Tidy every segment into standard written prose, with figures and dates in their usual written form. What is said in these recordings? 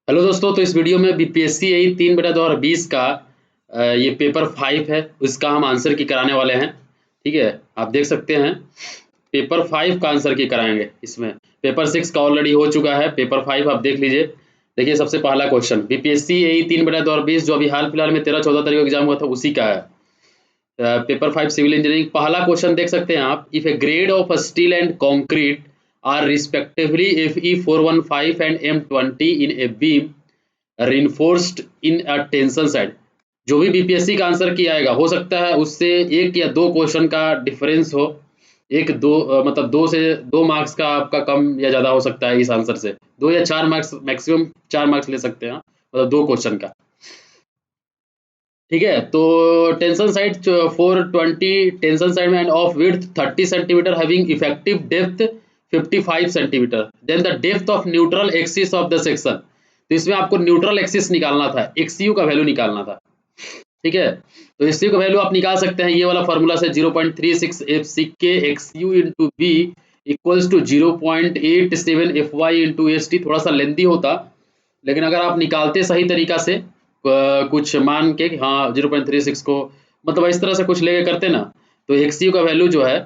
Hello दोस्तों, तो इस वीडियो में बीपीएससी यही 3/2020 का ये पेपर 5 है, उसका हम आंसर की कराने वाले हैं। ठीक है, आप देख सकते हैं पेपर 5 का आंसर की कराएंगे। इसमें पेपर 6 का ऑलरेडी हो चुका है, पेपर 5 आप देख लीजिए। देखिए सबसे पहला क्वेश्चन बीपीएससी यही 3/2020 जो अभी हाल फिलहाल में 13-14 तारीख को एग्जाम हुआ था उसी का है। पेपर 5 सिविल इंजीनियरिंग पहला क्वेश्चन देख सकते हैं आप। If a grade of steel and concrete are respectively Fe415 and M20 in a beam reinforced in a tension side. जो भी बीपीएससी का आंसर किया आएगा हो सकता है उससे एक या दो क्वेश्चन का डिफरेंस हो, एक दो मतलब 2 मार्क्स का आपका कम या ज्यादा हो सकता है। इस आंसर से 2 या 4 मार्क्स, मैक्सिमम 4 मार्क्स ले सकते हैं, मतलब 2 क्वेश्चन का। ठीक है, तो टेंशन साइड 420 टेंशन साइड में and of width 30 centimetre having effective depth 55 centimetre, then the depth of neutral axis of the section. तो इसमें आपको न्यूट्रल एक्सिस निकालना था, एक्सयू का वैल्यू निकालना था। ठीक है, तो एक्सयू का वैल्यू आप निकाल सकते हैं ये वाला फार्मूला से 0.36 F C K X U into B equals to 0.87 F Y into S T. थोड़ा सा लेंदी होता, लेकिन अगर आप निकालते सही तरीका से कुछ मान के कि हाँ 0.36 को मतलब इस तरह से कुछ लेके करते ना, तो एक्सयू का वैल्यू जो है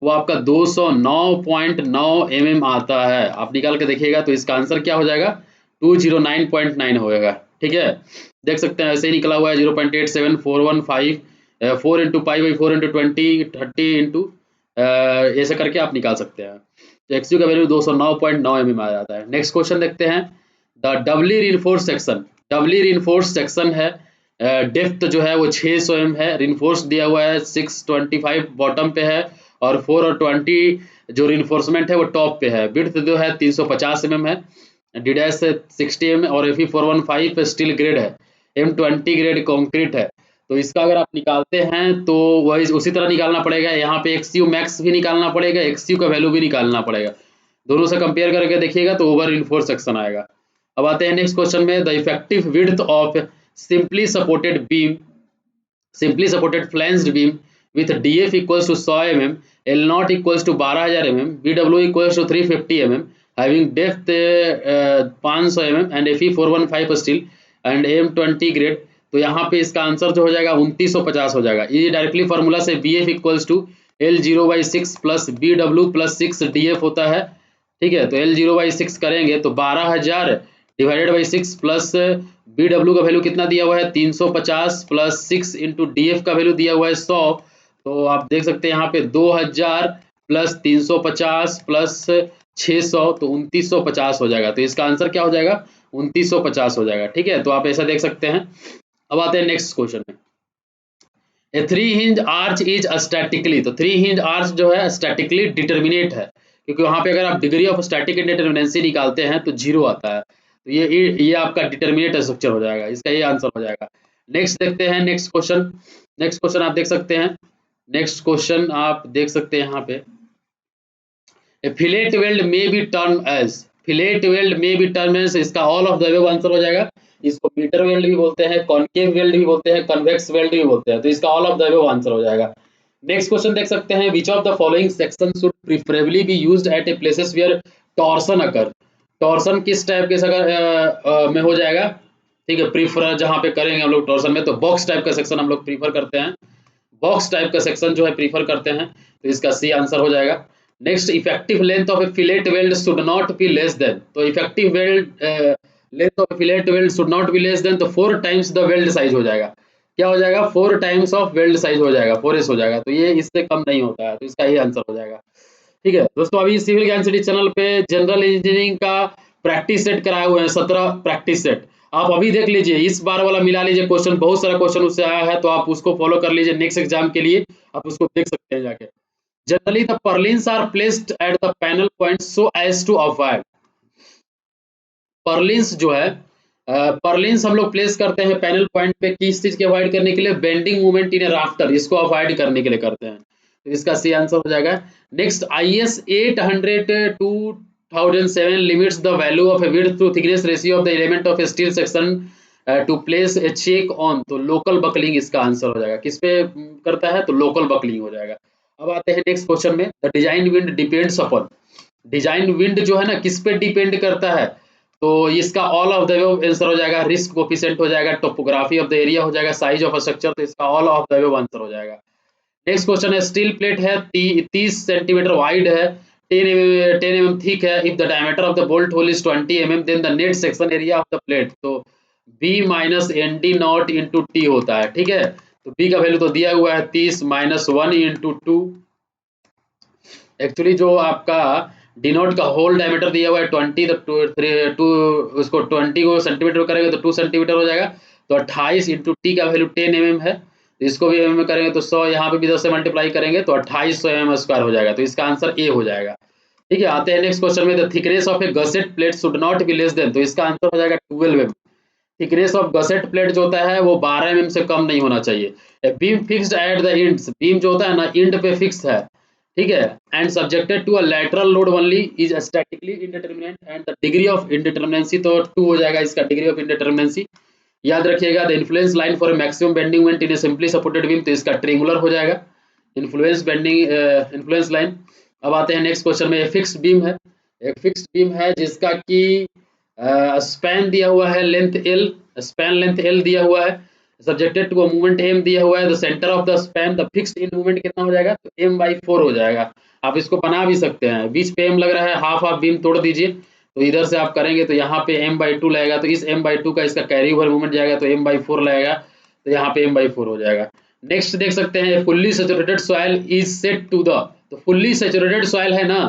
वो आपका 209.9 mm आता है। आप निकाल के देखिएगा तो इसका आंसर क्या हो जाएगा, 209.9 होएगा। ठीक है, देख सकते हैं ऐसे ही निकला हुआ है 0.87415 4 into pi by 4 into 20 into ऐसे करके आप निकाल सकते हैं। तो एक्सयू का वैल्यू 209.9 mm आ जाता है। नेक्स्ट क्वेश्चन देखते हैं। The doubly reinforced section, doubly reinforced section है, डेप्थ जो है वो 600 mm है, रिइंफोर्स दिया हुआ है 625 बॉटम पे है और 4 और 20 जो रिइंफोर्समेंट है वो टॉप पे है। विड्थ जो है 350 mm है, डी डैश 60 mm और Fe415 स्टील ग्रेड है, M20 ग्रेड कंक्रीट है। तो इसका अगर आप निकालते हैं तो वही उसी तरह निकालना पड़ेगा। यहाँ पे एक्सयू मैक्स भी निकालना पड़ेगा, एक्सयू का वैल्यू भी निकालना पड़ेगा। दोनों से कंपेयर करके देखिएगा तो ओवर इनफोर्स सेक्शन आएगा। अब आते हैं नेक्स्ट क्वेश्चन में। The effective width of simply supported beam, simply supported flanged beam with D F equals to 100 mm, L not equals to 12000 mm, B W equals to 350 mm, having depth 500 mm and Fe415 steel and M20 grade. तो यहाँ पे इसका answer जो हो जाएगा 2950 हो जाएगा। ये डायरेक्टली फार्मूला से BF equals to L0/6 plus BW plus 6 DF होता है। ठीक है, तो L0/6 करेंगे तो 12000 डिवाइडेड बाई 6 प्लस BW का वैल्यू कितना दिया हुआ है 350 प्लस 6 इंटू DF का वैल्यू दिया हुआ है 100। तो आप देख सकते हैं यहाँ पे 2000 प्लस 350 प्लस 600 तो 2950 हो जाएगा। तो इसका आंसर क्या हो जाएगा, 2950 हो जाएगा। ठीक है, तो आप ऐसा देख सकते हैं। अब आते हैं नेक्स्ट क्वेश्चन में। A three hinge arch is statically, तो थ्री हिंज आर्च जो है स्टैटिकली डिटर्मिनेट है, क्योंकि वहां पे अगर आप डिग्री ऑफ स्टैटिक इंडिटरमिनेंसी निकालते हैं तो 0 आता है। तो ये आपका डिटर्मिनेट स्ट्रक्चर हो जाएगा, इसका ये आंसर हो जाएगा। नेक्स्ट देखते हैं नेक्स्ट क्वेश्चन। नेक्स्ट क्वेश्चन आप देख सकते हैं, नेक्स्ट क्वेश्चन आप देख सकते हैं यहाँ पे। Fillet weld may be term as, fillet weld may be term as, इसका all of the above answer हो जाएगा। इसको मीटर वेल्ड भी बोलते हैं, कॉनकेव वेल्ड भी बोलते हैं, कन्वेक्स वेल्ड भी बोलते हैं। तो इसका all of the above answer हो जाएगा। नेक्स्ट क्वेश्चन देख सकते हैं। Which of the following section should preferably be used at a places where torsion occur. Torsion किस टाइप के में हो जाएगा, ठीक है, प्रीफर जहां पे करेंगे हम लोग टॉर्सन में, तो बॉक्स टाइप का सेक्शन हम लोग प्रीफर करते हैं, बॉक्स टाइप का सेक्शन जो है प्रीफर करते हैं। तो इसका सी आंसर हो जाएगा। Next, effective length of a fillet weld should not be less than, तो effective weld length of fillet weld should not be less than, तो 4 टाइम्स द वेल्ड साइज हो जाएगा। क्या हो जाएगा, 4 टाइम्स ऑफ वेल्ड साइज हो जाएगा, 4s हो जाएगा। तो ये इससे कम नहीं होता है, तो इसका ही आंसर हो जाएगा। ठीक है दोस्तों, अभी सिविल ज्ञान सिटी चैनल पे जनरल इंजीनियरिंग का प्रैक्टिस सेट कराए हुए हैं, 17 प्रैक्टिस सेट। आप अभी देख लीजिए, इस बार वाला मिला लीजिए क्वेश्चन, बहुत सारा क्वेश्चन उससे आया है, तो आप उसको फॉलो कर लीजिए नेक्स्ट एग्जाम के लिए, आप उसको देख सकते हैं जाके। Generally the purlins are placed at the panel point so as to avoid, purlins जो है पर्लिन्स हम लोग प्लेस करते हैं पैनल पॉइंट पे किस चीज के अवॉइड करने के लिए, bending movement in A rafter, इसको अवॉइड करने के लिए करते हैं। तो इसका सी आंसर हो जाएगा। Next, IS 800-2007 limits the value of a width to thickness ratio of the element of a steel section to place a check on, तो लोकल बकलिंग इसका आंसर हो जाएगा। किस पे करता है, तो लोकल बकलिंग हो जाएगा। अब आते हैं नेक्स्ट क्वेश्चन में। The design wind depends upon, design wind जो है ना किस पे डिपेंड करता है, तो इसका all of the above answer हो जाएगा, रिस्क कोफिशिएंट हो जाएगा, टोपोग्राफी ऑफ द एरिया हो जाएगा, साइज ऑफ स्ट्रक्चर, तो इसका all of the above answer हो जाएगा। नेक्स्ट क्वेश्चन है, स्टील प्लेट है 30 सेंटीमीटर वाइड है, 10 mm थिक है, if the diameter of the bolt hole is 20 mm then the net section area of the plate, तो B minus N D not into T होता है, ठीक है। तो B का वैल्यू तो दिया हुआ है 30 माइनस 1 इंटू 2, एक्चुअली जो आपका डिनोट का होल डायमीटर दिया हुआ है 20, तो उसको 20 को सेंटीमीटर करेंगे तो 2 सेंटीमीटर हो जाएगा, तो 28 इंटू टी का वैल्यू 10 mm है, तो इसको भी mm में करेंगे तो 100, यहाँ पे भी 10 से मल्टीप्लाई करेंगे तो 2800 mm स्क्वायर हो जाएगा, तो इसका आंसर ए हो जाएगा। ठीक है, आते हैं नेक्स्ट क्वेश्चन में, the thickness of A gusset plate should not be less than, तो इसका आंसर हो जाएगा 12 mm। Thickness of gusset plate जो होता है वो 12 mm से कम नहीं होना चाहिए। Beam fixed at the ends, beam जो होता है ना एंड पे फिक्स है, ठीक है, and subjected to a lateral load only is statically indeterminate and the degree of indeterminacy, तो 2 हो जाएगा इसका डिग्री ऑफ इंडिटरमिनेंसी। याद रखिएगा, the influence line for maximum bending moment in A simply supported beam, तो इसका ट्रिंगुलर हो जाएगा इन्फ्लुएंस लाइन। अब आते हैं नेक्स्ट क्वेश्चन में, फिक्स्ड बीम है, एक फिक्स्ड बीम है जिसका कि स्पैन दिया हुआ है length L, span length L दिया हुआ है, सब्जेक्टेड टू मूवमेंट M दिया हुआ है, the centre of the span the fixed in movement कितना हो जाएगा, तो m/4 हो जाएगा। आप इसको बना भी सकते हैं, बीच पे m लग रहा है, हाफ हाफ बीम तोड़ दीजिए, तो इधर से आप करेंगे तो यहाँ पे m/2 लगेगा, तो इस m/2 का इसका कैरी ओवर मूवमेंट जाएगा तो m/4 लगेगा, तो यहाँ पे m/4 हो जाएगा। नेक्स्ट देख सकते हैं, fully saturated soil is set to the, तो फुल्ली सैचुरेटेड सॉइल है ना,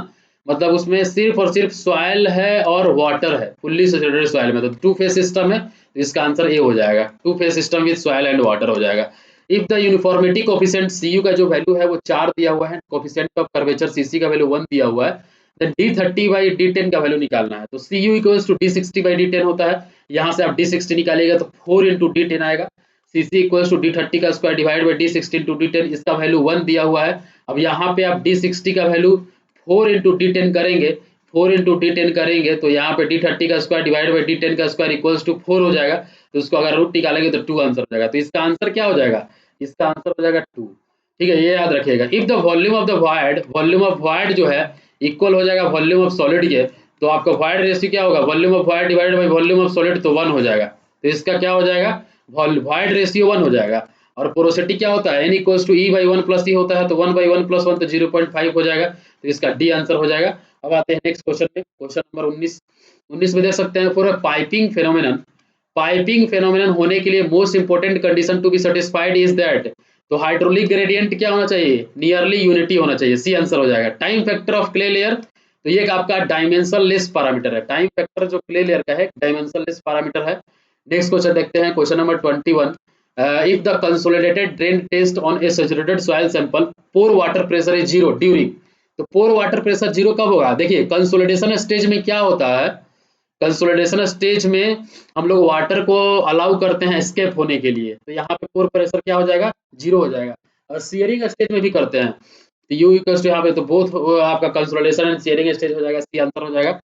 मतलब उसमें सिर्फ और सिर्फ सॉइल है और वाटर है, फुल्ली सैचुरेटेड सॉइल में, तो 2 फेज सिस्टम है, तो इसका आंसर ए हो जाएगा, 2 phase system with soil and water हो जाएगा। If the uniformity coefficient Cu का जो वैल्यू है वो 4 दिया हुआ है, कोफिशिएंट ऑफ कर्वेचर Cc का वैल्यू 1 दिया हुआ है, देन D30/D10 का वैल्यू निकालना है, तो Cu इक्वल्स टू D60/D10 होता है, यहाँ से आप D60 निकालिएगा तो 4 इंटू D10 आएगा, Cc इक्वल्स टू D30 का square divide by D60 into D10, इसका वैल्यू 1 दिया हुआ है। अब यहाँ पे आप D60 का वैल्यू 4 इंटू D10 करेंगे, 4 इंटू D10 करेंगे तो यहाँ पे D30 का स्क्वायर डिवाइड बाई D10 का स्क्वायर इक्वल्स टू 4 हो जाएगा, तो उसको अगर रूट निकालेंगे तो 2 आंसर हो जाएगा, तो इसका आंसर क्या हो जाएगा, इसका आंसर हो जाएगा 2। ठीक है, ये याद रखिएगा। If the volume of the void, volume of void जो है इक्वल हो जाएगा वॉल्यूम ऑफ सॉलिड के, तो आपका वॉइड रेशियो क्या होगा, volume of void divided by volume of solid, तो 1 हो जाएगा, तो इसका क्या हो जाएगा, वॉइड रेशियो 1 हो जाएगा। और पोरोसिटी क्या होता है, n equals to E/1 plus E होता है, तो 1/1 प्लस 1 तो 0.5 हो जाएगा, तो इसका डी आंसर हो जाएगा। अब आते हैं नेक्स्ट क्वेश्चन में, क्वेश्चन नंबर 19 में देख सकते हैं, for piping phenomenon, piping phenomenon होने के लिए most important condition to be satisfied is that, तो हाइड्रोलिक ग्रेडियंट क्या होना चाहिए, नियरली यूनिटी होना चाहिए, सी आंसर हो जाएगा। Time factor of clay layer, तो ये आपका डायमेंशन लेस पैरामीटर है, टाइम फैक्टर जो क्ले लेयर का है डायमेंशन लेस पैरामीटर है। नेक्स्ट क्वेश्चन देखते हैं, question number 21, if the consolidated drain test on a saturated soil sample pore water pressure is 0 during, तो पोर वाटर प्रेशर 0 कब होगा, देखिए कंसोलिडेशन स्टेज में क्या होता है, कंसोलिडेशन स्टेज में हम लोग वाटर को अलाउ करते हैं एस्केप होने के लिए, तो यहाँ पे पोर प्रेशर क्या हो जाएगा, 0 हो जाएगा। और सीयरिंग स्टेज में भी करते हैं, तो यू इक्वल्स टू यहाँ पे तो बोथ आपका कंसोलिडेशन एंड सीयरिंग स्टेज हो जाएगा, सी आंसर हो जाएगा।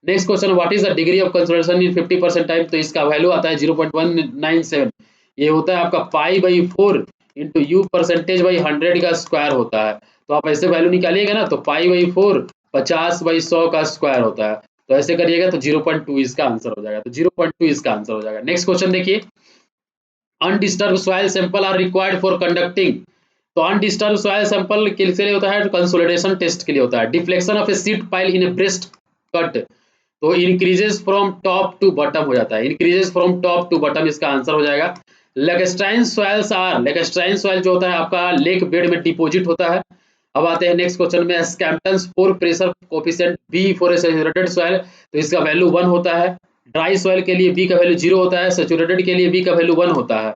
Next question, what is the degree of consolidation in 50% time, तो इसका वैल्यू आता है 0.197, ये होता है आपका π/4 इंटू यू परसेंटेज बाई 100 का स्क्वायर होता है, तो आप ऐसे वैल्यू निकालिएगा ना, तो π/4 50/100 का स्क्वायर होता है, तो ऐसे करिएगा तो 0.2 इसका आंसर हो जाएगा, तो 0.2 इसका आंसर हो जाएगा। नेक्स्ट क्वेश्चन देखिए, undisturb soil sample are required for conducting, तो अनडिस्टर्ब सॉइल सैंपल किसके लिए होता है, कंसोलिडेशन टेस्ट के लिए होता है। Deflection of a sheet pile in a braced cut, तो increases from top to bottom हो जाता है, increases from top to bottom इसका आंसर हो जाएगा। Lacustrine soils are, lacustrine soil जो होता है आपका लेक बेड में डिपॉजिट होता है। अब आते हैं नेक्स्ट क्वेश्चन में, Skempton's pore pressure coefficient B for a saturated soil, तो इसका वैल्यू 1 होता है। ड्राई सॉइल के लिए बी का वैल्यू 0 होता है, सैचुरेटेड के लिए बी का वैल्यू 1 होता है।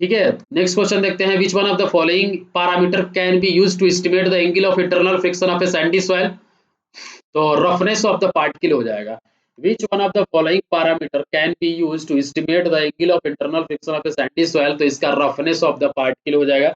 ठीक है, नेक्स्ट क्वेश्चन देखते हैं, which one of the following parameter can be used to estimate the angle of internal friction of a sandy soil, तो रफनेस ऑफ द पार्टिकल हो जाएगा। Which one of the following parameter can be used to estimate the angle of internal friction of a sandy soil, तो इसका roughness of the particle हो जाएगा,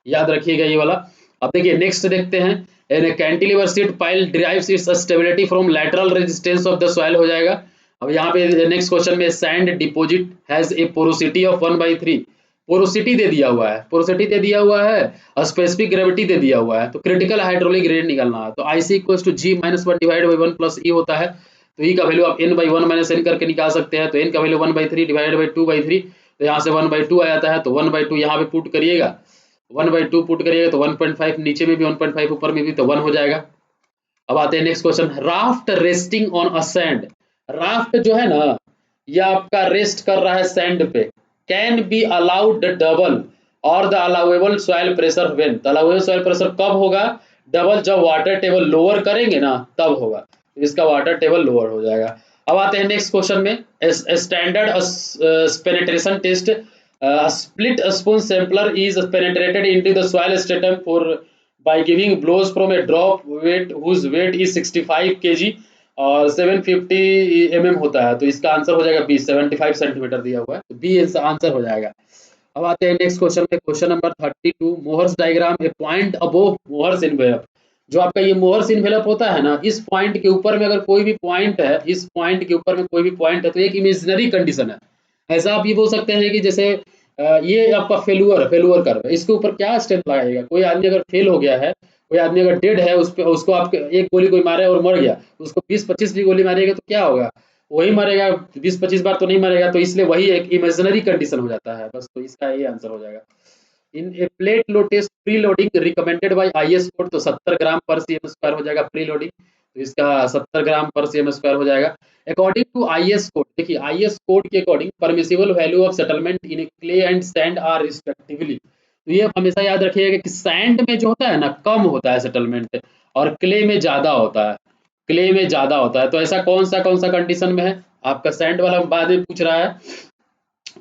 याद रखिएगा ये वाला। अब देखिए नेक्स्ट देखते हैं, a cantilever sheet pile derives its stability from lateral resistance of the soil हो जाएगा। अब यहाँ पे नेक्स्ट क्वेश्चन में, sand deposit has a porosity of 1/3, porosity दे दिया हुआ है, पोरोसिटी दे दिया हुआ है और स्पेसिफिक ग्रेविटी दे दिया हुआ है, तो क्रिटिकल हाइड्रोलिक ग्रेडियंट निकालना है, तो IC equals to G - 1 divide by 1 plus E होता है, तो ई का वैल्यू आप n/1 माइनस n करके निकाल सकते हैं। तो n का वैल्यू 1/3 डिवाइडेड बाई 2/3, तो यहाँ से 1/2 आ जाता है। तो 1/2 यहाँ पे पुट करिएगा, 1/2 पुट करिएगा तो 1.5, नीचे में भी 1.5, ऊपर में भी, तो 1 हो जाएगा। अब आते हैं next question, raft resting on a sand. Raft जो है ना, ये आपका रेस्ट कर रहा है सैंड पे, कैन बी अलाउड डबल और the allowable soil pressure when. तो अलाउएबल सॉइल प्रेशर कब होगा? डबल जब वाटर टेबल लोअर करेंगे ना, तब होगा। तो इसका वाटर टेबल लोअर हो जाएगा। अब आते हैं नेक्स्ट क्वेश्चन में, standard penetration test, split spoon sampler is penetrated into the soil stratum for by giving blows from a drop weight whose weight is 65 kg और 750 mm होता है। तो इसका आंसर हो जाएगा बी, 75 सेंटीमीटर दिया हुआ है, तो बी इसका आंसर हो जाएगा। अब आते हैं नेक्स्ट क्वेश्चन में, क्वेश्चन नंबर 32, मोहर्स डायग्राम, ए पॉइंट अबोव मोहर्स इन्वेलप। जो आपका ये मोहर्स इन्वेलप होता है ना, इस पॉइंट के ऊपर में अगर कोई भी पॉइंट है, इस पॉइंट के ऊपर में कोई भी पॉइंट है, तो एक इमेजिनरी कंडीशन है। ऐसा आप ये बोल सकते हैं कि जैसे ये आपका फेलुअर कर्व है, इसके ऊपर क्या स्ट्रेंथ लगाएगा? कोई आदमी अगर फेल हो गया है, कोई आदमी अगर डेड है, उस पे उसको आप एक गोली कोई मारे और मर गया, उसको 20-25 भी गोली मारेगा तो क्या होगा? वही मरेगा, 20-25 बार तो नहीं मरेगा। तो इसलिए वही एक इमेजिनरी कंडीशन हो जाता है बस। तो इसका ये आंसर हो जाएगा। In a plate load test pre loading recommended by IS code, तो 70 ग्राम पर सीएम स्क्वायर हो जाएगा प्री लोडिंग। तो इसका 70 ग्राम पर सीएम स्क्वायर हो जाएगा। अकॉर्डिंग टू आईएस कोड, देखिए आईएस कोड के according permissible value of settlement in clay and sand are respectively. तो ये हमेशा याद रखिएगा कि सैंड में जो होता है ना, कम होता है सेटलमेंट, और क्ले में ज्यादा होता है, क्ले में ज्यादा होता है। तो ऐसा कौन सा कंडीशन में है? आपका सैंड वाला बाद में पूछ रहा है।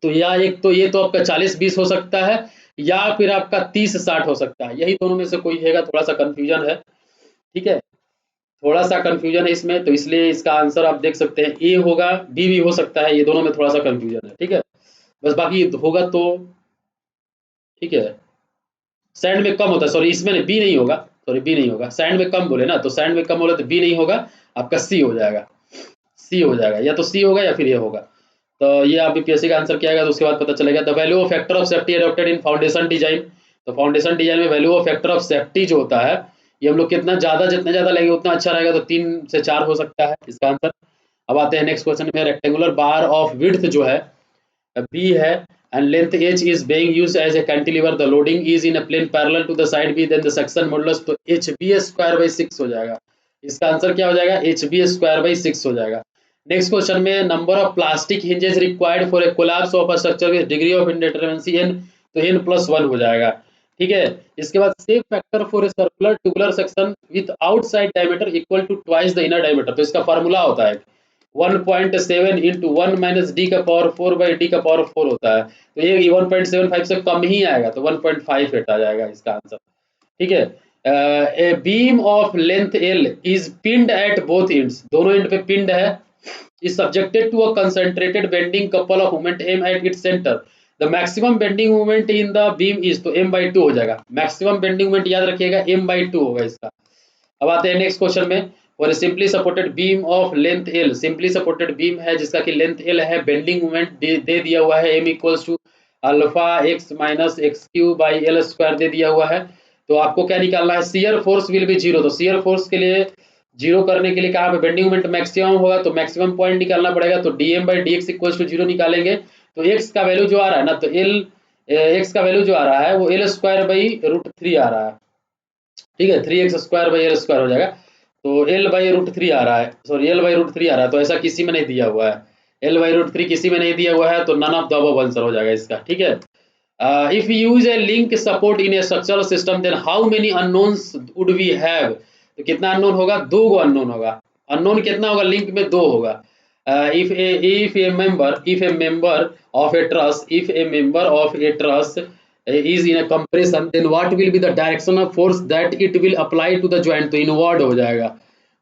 तो या एक तो ये तो आपका 40-20 हो सकता है, या फिर आपका 30-60 हो सकता है। यही दोनों में से कोई है, थोड़ा सा कंफ्यूजन है। ठीक है, थोड़ा सा कंफ्यूजन है इसमें, तो इसलिए इसका आंसर आप देख सकते हैं ए होगा, बी भी हो सकता है। ये दोनों में थोड़ा सा कंफ्यूजन है। ठीक है, बस बाकी होगा तो ठीक है। सैंड में कम होता है, सॉरी इसमें बी नहीं होगा, सॉरी बी नहीं होगा। सैंड में कम बोले ना, तो सैंड में कम बोले तो बी नहीं होगा, आपका सी हो जाएगा। सी हो जाएगा, या तो सी होगा या फिर ये होगा। तो ये आप बीपीएससी का आंसर क्या आएगा, तो उसके बाद पता चलेगा। The value of factor of safety adopted in foundation design. तो फाउंडेशन डिजाइन में value of factor of safety जो होता है, ये हम लोग कितना जितना ज्यादा लेंगे उतना अच्छा रहेगा। तो 3 से 4 हो सकता है इसका आंसर। अब आते हैं नेक्स्ट क्वेश्चन में, रेक्टेंगुलर बार ऑफ विड्थ जो है बी है and length h is being used as a cantilever, the loading is in a plane parallel to the side b, then the section modulus, तो hb square by 6 हो जाएगा। इसका answer क्या हो जाएगा? hb square by 6 हो जाएगा। Next question में, number of plastic hinges required for a collapse of a structure with degree of indeterminacy n, तो n+1 हो जाएगा। ठीक है, इसके बाद safe factor for a circular tubular section with outside diameter equal to twice the inner diameter. तो इसका formula होता है 1.7 इंटू 1 माइनस डी का पावर 4 बाई डी का पावर 4 होता है। तो ये 1.75 से कम ही आएगा, तो 1.58 आ जाएगा इसका आंसर। ठीक है, a beam of length L is पिंड एट बोथ एंड्स, दोनों एंड पे पिंड है, is subjected to a concentrated bending couple of moment m at its center, the maximum bending moment in the beam is, तो m/2 हो जाएगा। maximum bending moment याद रखिएगा m/2 होगा इसका। अब आते हैं नेक्स्ट क्वेश्चन में, और simply supported beam of length L, simply supported beam है जिसका कि लेंथ एल है, बेंडिंग मोमेंट दे दिया हुआ है m equals to alpha x minus X Q by L square दे दिया हुआ है। तो आपको क्या निकालना है? Shear force will be 0। तो शियर फोर्स के लिए जीरो करने के लिए कहाँ पे बेंडिंग मोमेंट मैक्सिमम होगा, तो मैक्सिमम पॉइंट निकालना पड़ेगा। तो dm/dx इक्वल्स टू 0 निकालेंगे, तो x का वैल्यू जो आ रहा है ना, तो x का वैल्यू जो आ रहा है वो l स्क्वायर बाई √3 आ रहा है। ठीक है, 3x square by L square हो जाएगा। तो l/√3 आ रहा है, सॉरी l/√3 आ रहा है, तो ऐसा किसी में नहीं दिया हुआ है। l/√3 किसी में नहीं दिया हुआ है, तो none of the above answer हो जाएगा इसका। ठीक है, if you use a link support in a structural system then how many unknowns would we have. तो कितना अननोन होगा? 2 गो अननोन होगा। अननोन कितना होगा? लिंक में 2 होगा। If A member of a trust is in a compression, then what will be the direction of force that it will apply to the joint? तो inward हो जाएगा,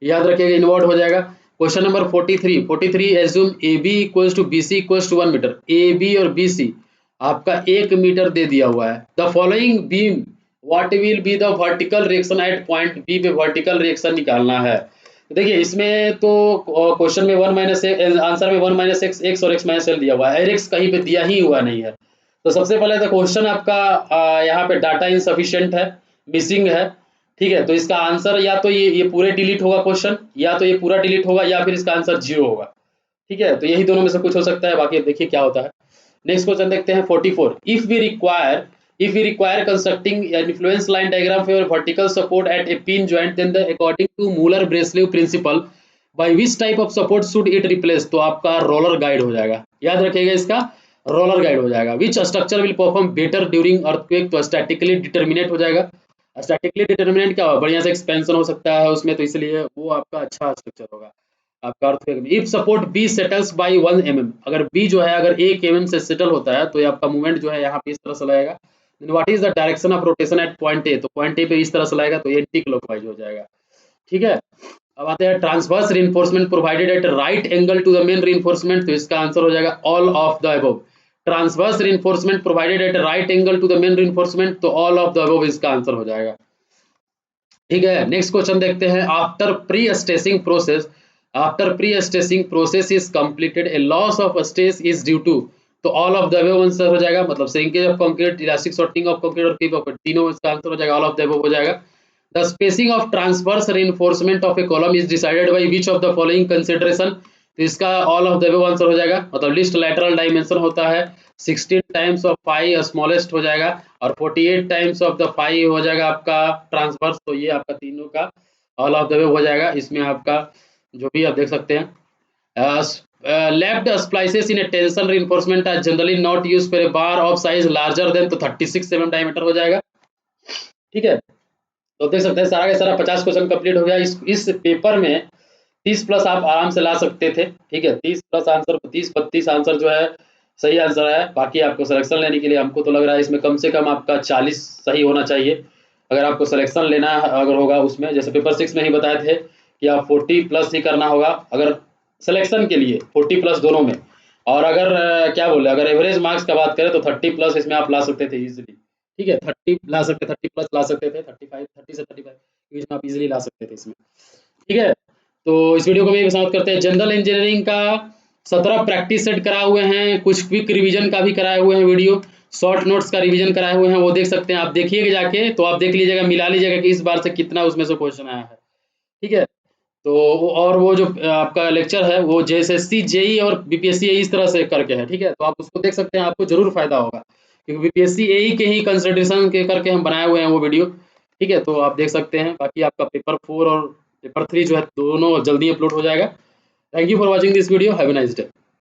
याद रखिएगा इनवर्ड हो जाएगा। Question number 43 assume AB equals to BC equals to 1 metre. AB और BC आपका 1 metre दे दिया हुआ है। The following beam what will be the vertical reaction at point B पे वर्टिकल रिएक्शन निकालना है। तो देखिए इसमें तो क्वेश्चन में 1 माइनस आंसर में 1 माइनस x और x माइनस l दिया हुआ है, x कहीं पे दिया ही हुआ नहीं है। तो सबसे पहले तो क्वेश्चन आपका यहाँ पे डाटा इनसफिशिएंट है, मिसिंग है। ठीक है, तो इसका आंसर या तो ये पूरे डिलीट होगा क्वेश्चन, या तो ये पूरा डिलीट होगा, या फिर इसका आंसर 0 होगा। ठीक है, तो यही दोनों में से कुछ हो सकता है, बाकी अब देखिए क्या होता है। नेक्स्ट क्वेश्चन देखते हैं 44। If we require constructing an influence line diagram for vertical support at a pin joint, then the according to Muller Breslau principle by which type of support should it replace, तो आपका roller guide हो जाएगा, याद रखिएगा इसका roller guide हो जाएगा। Which structure will perform better during earthquake, तो स्टैटिकली डिटर्मिनेट हो जाएगा। स्टैटिकली डिटर्मिनेंट क्या होगा, बढ़िया से एक्सपेंशन हो सकता है उसमें, तो इसलिए वो आपका अच्छा स्ट्रक्चर होगा आपका अर्थक्वेक में। If support B settles by 1 mm, अगर बी जो है अगर 1 mm से सेटल होता है तो ये आपका मूवमेंट जो है यहाँ पे इस तरह से लगेगा। Then what is the direction of rotation at point A, तो पॉइंट ए पे इस तरह से लगेगा, तो एंटी क्लॉकवाइज हो जाएगा। ठीक है, अब आते हैं transverse reinforcement provided at right angle to the main reinforcement, तो इसका आंसर हो जाएगा all of the above. Transverse reinforcement provided at right angle to the main reinforcement, तो ऑल ऑफ द अबव इसका आंसर हो जाएगा। ठीक है, नेक्स्ट क्वेश्चन देखते हैं। After pre stressing process is completed, a loss of stress is due to, तो all of the above answer हो जाएगा, मतलब shrinkage of concrete, elastic shortening of concrete और क्रीप ऑफ कंक्रीट, तीनों इसका आंसर हो जाएगा, ऑल ऑफ द अबव हो जाएगा। The spacing of transverse reinforcement of A column is decided by which of the following consideration, तो इसका all of the above answer हो जाएगा, मतलब लिस्ट लैटरल डायमेंशन होता है 16 टाइम्स ऑफ पाई स्मॉलेस्ट हो जाएगा, और 48 टाइम्स ऑफ द पाई हो जाएगा आपका ट्रांसवर्स, तो ये आपका तीनों का ऑल ऑफ द अबव हो जाएगा। इसमें आपका जो भी आप देख सकते हैं lap splices in a tension reinforcement are generally not used for a bar of size larger than, तो 36 mm डायमीटर हो जाएगा। ठीक है, तो देख सकते हैं सारा का सारा 50 क्वेश्चन कंप्लीट हो गया। इस पेपर में 30 प्लस आप आराम से ला सकते थे। ठीक है, 30 प्लस आंसर, 30-32 आंसर जो है सही आंसर है। बाकी आपको सिलेक्शन लेने के लिए हमको तो लग रहा है इसमें कम से कम आपका 40 सही होना चाहिए, अगर आपको सिलेक्शन लेना अगर होगा उसमें। जैसे पेपर 6 में ही बताए थे कि आप 40 प्लस ही करना होगा अगर सिलेक्शन के लिए, 40 प्लस दोनों में। और अगर क्या बोले, अगर एवरेज मार्क्स का बात करें तो 30 प्लस इसमें आप ला सकते थे इजीली। ठीक है, 30 ला सकते, 30 प्लस ला सकते थे, 35, 30 से 35 बीच में आप इजीली ला सकते थे इसमें। ठीक है, तो इस वीडियो को भी समाप्त करते हैं। जनरल इंजीनियरिंग का 17 प्रैक्टिस सेट कराए हुए हैं, कुछ क्विक रिवीजन का भी कराए हुए हैं वीडियो, शॉर्ट नोट्स का रिवीजन कराए हुए हैं, वो देख सकते हैं आप। देखिएगा जाके तो आप देख लीजिएगा, मिला लीजिएगा कि इस बार से कितना उसमें से क्वेश्चन आया है। ठीक है, तो और वो जो आपका लेक्चर है वो जेएसएससी, जेई और बीपीएससी इस तरह से करके है। ठीक है, तो आप उसको देख सकते हैं, आपको जरूर फायदा होगा, क्योंकि बीपीएससी एई के ही कंसिडरेशन के करके हम बनाए हुए हैं वो वीडियो। ठीक है, तो आप देख सकते हैं। बाकी आपका पेपर 4 और पेपर 3 जो है दोनों जल्दी अपलोड हो जाएगा। Thank you for watching this video, have a nice day.